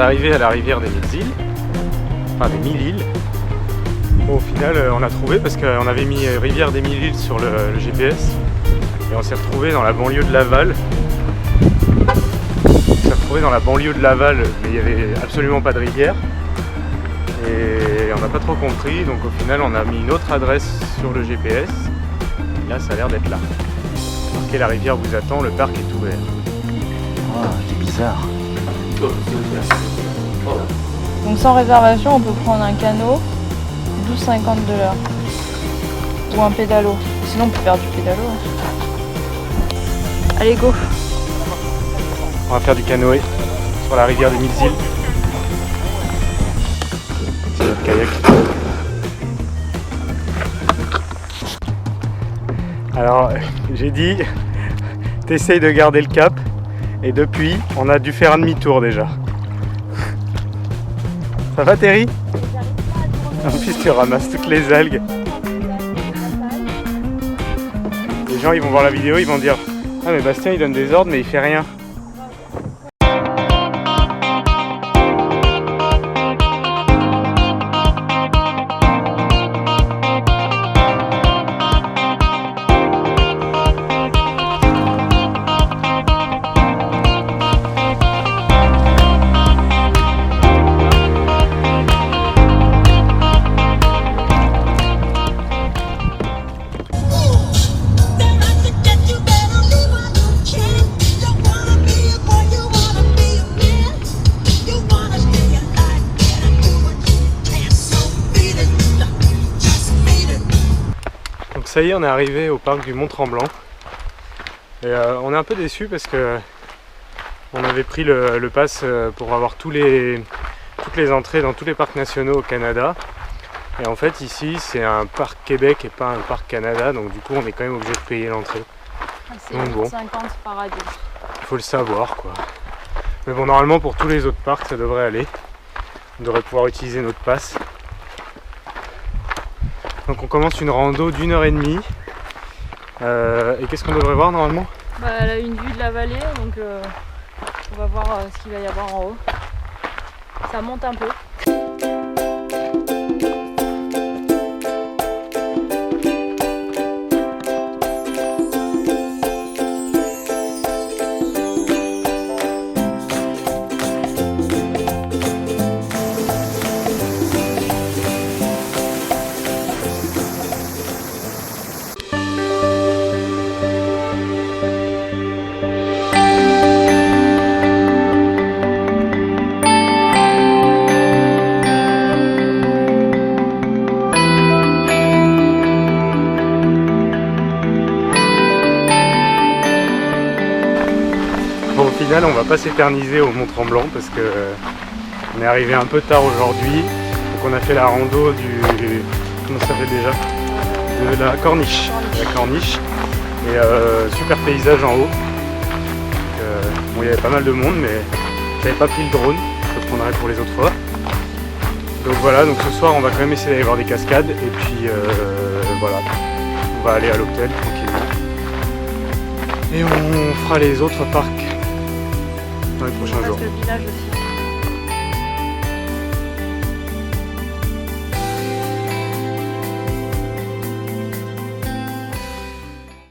d'arriver à la rivière des 1000 îles, enfin des 1000 îles. Bon, au final, on a trouvé parce qu'on avait mis rivière des 1000 îles sur le GPS et on s'est retrouvé dans la banlieue de Laval. Mais il n'y avait absolument pas de rivière et on n'a pas trop compris, donc au final on a mis une autre adresse sur le GPS et là ça a l'air d'être là. Marqué la rivière vous attend, le parc est ouvert. Oh, c'est bizarre. Donc sans réservation on peut prendre un canot 12,50 de l'heure ou un pédalo, sinon on peut faire du pédalo. Allez go. On va faire du canoë sur la rivière des 1000 îles. C'est notre kayak. Alors j'ai dit, t'essayes de garder le cap et depuis on a dû faire un demi-tour déjà. Ça va Terry? En plus tu ramasses toutes les algues. Les gens ils vont voir la vidéo, ils vont dire ah mais Bastien il donne des ordres mais il fait rien. Ça y est, on est arrivé au parc du Mont-Tremblant et on est un peu déçus parce que on avait pris le pass pour avoir toutes les entrées dans tous les parcs nationaux au Canada et en fait ici c'est un parc Québec et pas un parc Canada, donc du coup on est quand même obligé de payer l'entrée. C'est bon, 50 par adulte. Il faut le savoir quoi. Mais bon, normalement pour tous les autres parcs ça devrait aller. On devrait pouvoir utiliser notre pass. Donc on commence une rando d'1h30 et qu'est-ce qu'on devrait voir normalement? Elle a une vue de la vallée, donc on va voir ce qu'il va y avoir en haut. Ça monte un peu. Bon, au final, on va pas s'éterniser au Mont-Tremblant parce que on est arrivé un peu tard aujourd'hui. Donc on a fait la rando du... comment ça s'appelle déjà? De la Corniche. La Corniche. Et super paysage en haut. Donc, bon, il y avait pas mal de monde, mais j'avais pas pris le drone. Je le prendrai pour les autres fois. Donc voilà, donc ce soir on va quand même essayer d'aller voir des cascades. Et puis voilà, on va aller à l'hôtel tranquillement. Et on fera les autres parcs dans les prochains jours. Le village aussi.